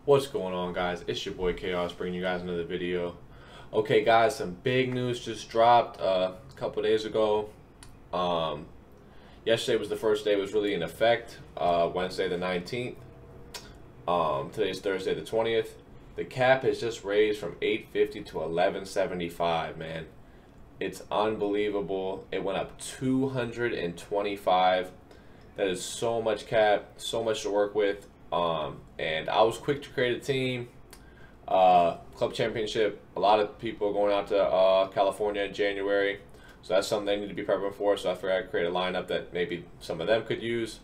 What's going on, guys? It's your boy K-Aus bringing you guys another video. Okay, guys, some big news just dropped a couple days ago. Yesterday was the first day it was really in effect, Wednesday the 19th. Today's Thursday the 20th. The cap is just raised from 850 to 1175, man. It's unbelievable. It went up 225. That is so much cap, so much to work with. And I was quick to create a team, club championship. A lot of people are going out to California in January, so that's something they need to be prepping for. So I figured I'd create a lineup that maybe some of them could use.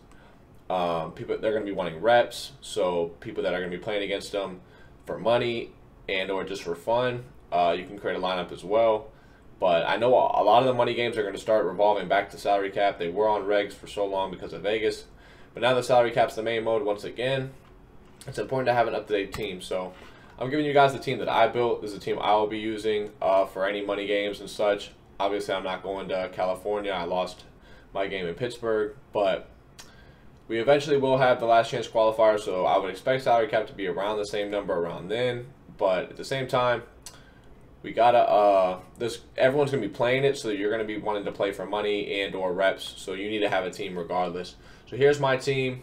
People, they're going to be wanting reps, so people that are going to be playing against them for money and or just for fun, you can create a lineup as well. But I know a lot of the money games are going to start revolving back to salary cap. They were on regs for so long because of Vegas. But now the salary cap's the main mode once again. It's important to have an up-to-date team. So I'm giving you guys the team that I built. This is a team I will be using for any money games and such. Obviously, I'm not going to California. I lost my game in Pittsburgh. But we eventually will have the last chance qualifier. So I would expect salary cap to be around the same number around then. But at the same time, we gotta everyone's gonna be playing it, so you're gonna be wanting to play for money and or reps. So you need to have a team regardless. So here's my team.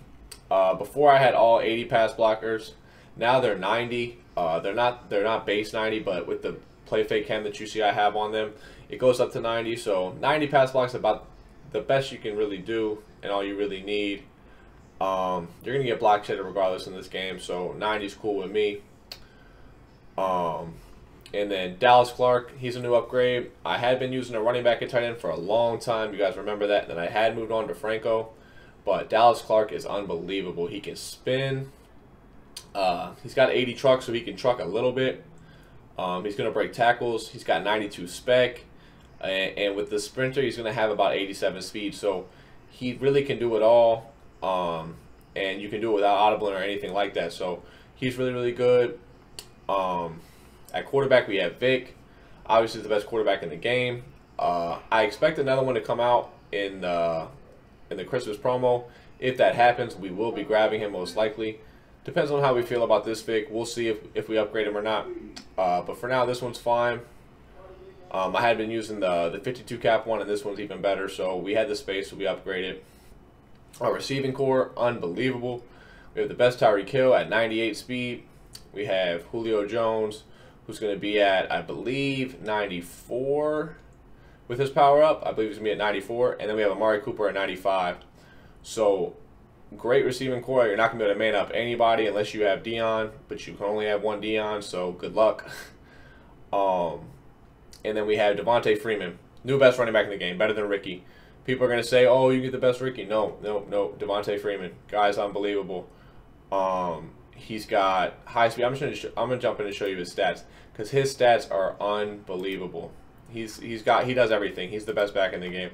Before I had all 80 pass blockers. Now they're 90. They're not base 90, but with the play fake chem that you see I have on them, it goes up to 90. So 90 pass blocks is about the best you can really do and all you really need. You're gonna get block cheddar regardless in this game, so 90 is cool with me. And then Dallas Clark, he's a new upgrade. I had been using a running back and tight end for a long time. You guys remember that. Then I had moved on to Franco. But Dallas Clark is unbelievable. He can spin. He's got 80 truck, so he can truck a little bit. He's going to break tackles. He's got 92 spec. And with the sprinter, he's going to have about 87 speed. So he really can do it all. And you can do it without audibling or anything like that. So he's really, really good. At quarterback, we have Vic. Obviously, the best quarterback in the game. I expect another one to come out in the Christmas promo. If that happens, we will be grabbing him most likely. Depends on how we feel about this Vic. We'll see if we upgrade him or not. But for now, this one's fine. I had been using the 52 cap one, and this one's even better. So we had the space, so we upgraded. Our receiving core, unbelievable. We have the best Tyreek Hill at 98 speed. We have Julio Jones, who's going to be at, I believe, 94 with his power up. I believe he's going to be at 94. And then we have Amari Cooper at 95. So, great receiving core. You're not going to be able to man up anybody unless you have Dion. But you can only have one Dion, so good luck. And then we have Devonta Freeman. New best running back in the game. Better than Ricky. People are going to say, oh, you get the best Ricky. No. Devonta Freeman. Guy's unbelievable. He's got high speed. I'm gonna jump in and show you his stats because his stats are unbelievable. He does everything. He's the best back in the game.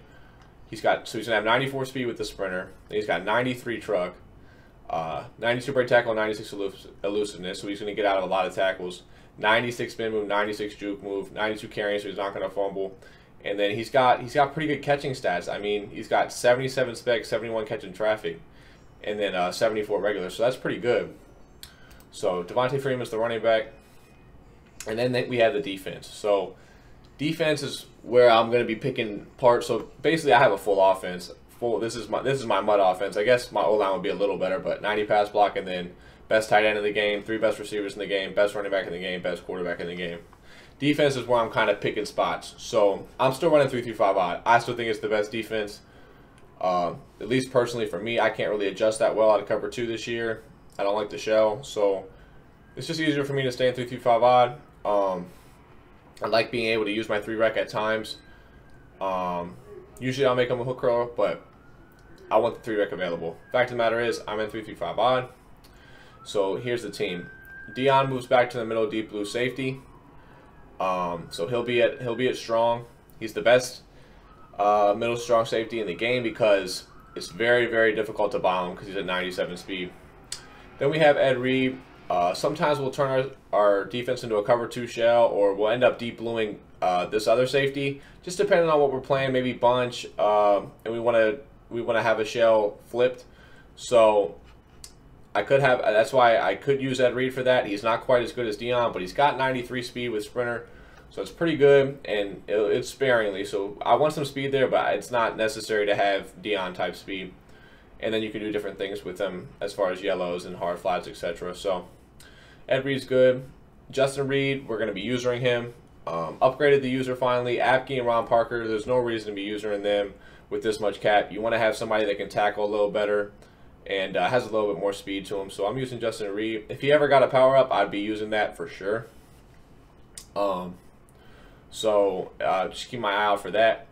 He's gonna have 94 speed with the sprinter. He's got 93 truck, 92 break tackle, 96 elusiveness. So he's gonna get out of a lot of tackles. 96 spin move, 96 juke move, 92 carrying, so he's not gonna fumble. And then he's got pretty good catching stats. I mean, he's got 77 spec, 71 catching traffic, and then 74 regular. So that's pretty good. So Devonta Freeman's the running back, and then we have the defense. So defense is where I'm going to be picking parts. So basically, I have a full offense. This is my mud offense. I guess my O-line would be a little better, but 90 pass block, and then best tight end in the game, 3 best receivers in the game, best running back in the game, best quarterback in the game. Defense is where I'm kind of picking spots. So I'm still running 3-3-5 odd. I still think it's the best defense. At least personally for me, I can't really adjust that well out of cover 2 this year. I don't like the shell, so it's just easier for me to stay in 3-3-5 odd. I like being able to use my 3 rec at times. Usually I'll make them a hook curl, but I want the 3 rec available. Fact of the matter is, I'm in 3-3-5 odd. So here's the team. Dion moves back to the middle, deep blue safety. So he'll be at strong. He's the best middle strong safety in the game because it's very, very difficult to bomb him because he's at 97 speed. Then we have Ed Reed. Sometimes we'll turn our defense into a cover 2 shell, or we'll end up deep bluing this other safety, just depending on what we're playing. Maybe bunch, and we want to have a shell flipped. So That's why I could use Ed Reed for that. He's not quite as good as Dion, but he's got 93 speed with sprinter, so it's pretty good, and it's sparingly. So I want some speed there, but it's not necessary to have Dion type speed. And then you can do different things with them as far as yellows and hard flats, etc. So Ed Reed's good. Justin Reed, we're going to be using him. Upgraded the user finally. Apke and Ron Parker, there's no reason to be using them with this much cap. You want to have somebody that can tackle a little better and has a little bit more speed to him. So I'm using Justin Reed. If he ever got a power up, I'd be using that for sure. Just keep my eye out for that.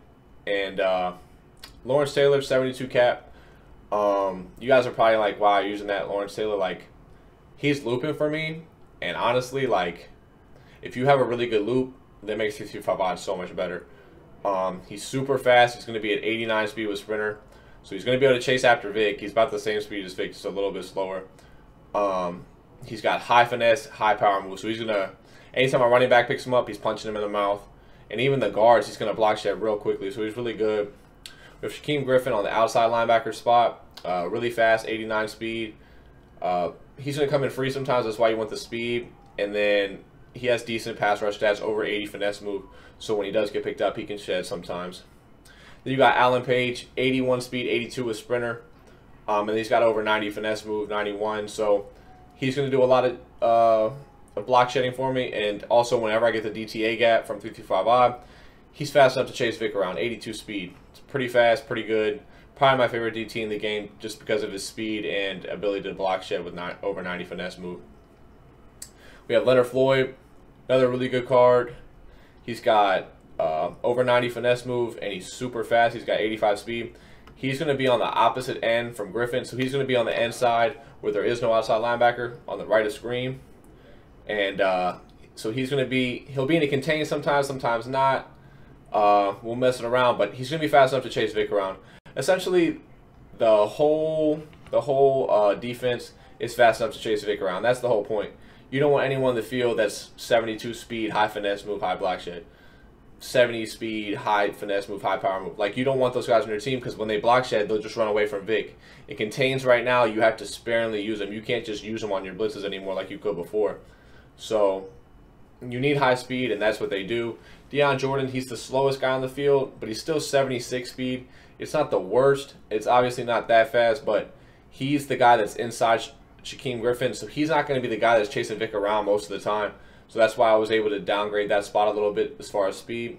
And Lawrence Taylor, 72 cap. You guys are probably like, wow, using that Lawrence Taylor. Like, he's looping for me. And honestly, like, if you have a really good loop, that makes 65 odds so much better. He's super fast. He's going to be at 89 speed with sprinter. So he's going to be able to chase after Vic. He's about the same speed as Vic, just a little bit slower. He's got high finesse, high power move. So he's going to, anytime a running back picks him up, he's punching him in the mouth. And even the guards, he's going to block shed real quickly. So he's really good. We have Shaquem Griffin on the outside linebacker spot. Really fast, 89 speed. He's going to come in free sometimes. That's why you want the speed. And then he has decent pass rush stats, over 80 finesse move. So when he does get picked up, he can shed sometimes. Then you got Alan Page, 81 speed, 82 with sprinter. And he's got over 90 finesse move, 91. So he's going to do a lot of block shedding for me. And also whenever I get the DTA gap from 325 odd, he's fast enough to chase Vic around, 82 speed. It's pretty fast, pretty good. Probably my favorite DT in the game just because of his speed and ability to block shed with over 90 finesse move. We have Leonard Floyd, another really good card. He's got over 90 finesse move, and he's super fast. He's got 85 speed. He's going to be on the opposite end from Griffin, so he's going to be on the end side where there is no outside linebacker on the right of screen. And so he'll be in a contain sometimes, sometimes not. We'll mess it around, but he's going to be fast enough to chase Vic around. Essentially, the whole defense is fast enough to chase Vic around. That's the whole point. You don't want anyone in the field that's 72 speed, high finesse move, high block shed. 70 speed, high finesse move, high power move. Like, you don't want those guys on your team because when they block shed, they'll just run away from Vic. It contains right now, you have to sparingly use them. You can't just use them on your blitzes anymore like you could before. So you need high speed, and that's what they do. Deion Jordan, he's the slowest guy on the field, but he's still 76 speed. It's not the worst. It's obviously not that fast, but he's the guy that's inside Shaquem Griffin, so he's not going to be the guy that's chasing Vic around most of the time. So that's why I was able to downgrade that spot a little bit as far as speed.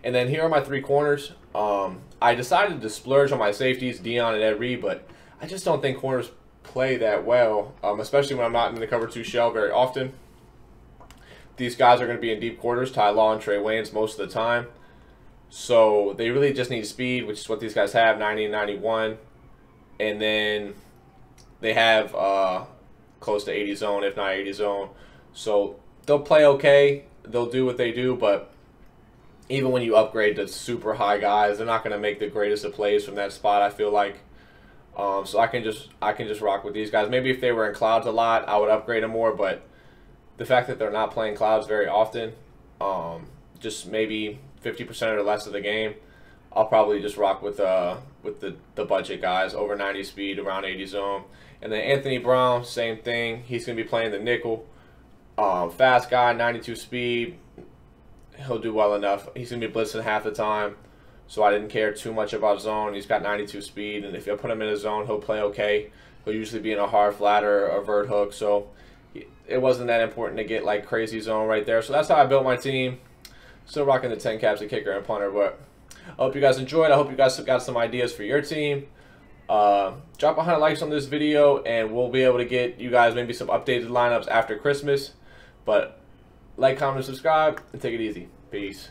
And then here are my three corners. I decided to splurge on my safeties, Dion and Ed Reed, but I just don't think corners play that well, especially when I'm not in the cover 2 shell very often. These guys are going to be in deep quarters, Ty Law and Trey Waynes most of the time. So they really just need speed, which is what these guys have, 90 and 91. And then they have close to 80 zone, if not 80 zone. So they'll play okay. They'll do what they do, but even when you upgrade to super high guys, they're not going to make the greatest of plays from that spot, I feel like. So I can just rock with these guys. Maybe if they were in clouds a lot, I would upgrade them more, but the fact that they're not playing clouds very often, just maybe 50% or less of the game, I'll probably just rock with the budget guys, over 90 speed, around 80 zone. And then Anthony Brown, same thing. He's going to be playing the nickel. Fast guy, 92 speed. He'll do well enough. He's going to be blitzing half the time, so I didn't care too much about zone. He's got 92 speed, and if you put him in a zone, he'll play okay. He'll usually be in a hard flat or a vert hook, so it wasn't that important to get like crazy zone right there. So that's how I built my team. Still rocking the 10 caps, a kicker and punter, but I hope you guys enjoyed. I hope you guys got some ideas for your team. Drop 100 likes on this video, and we'll be able to get you guys maybe some updated lineups after Christmas. But like, comment, and subscribe, and take it easy. Peace.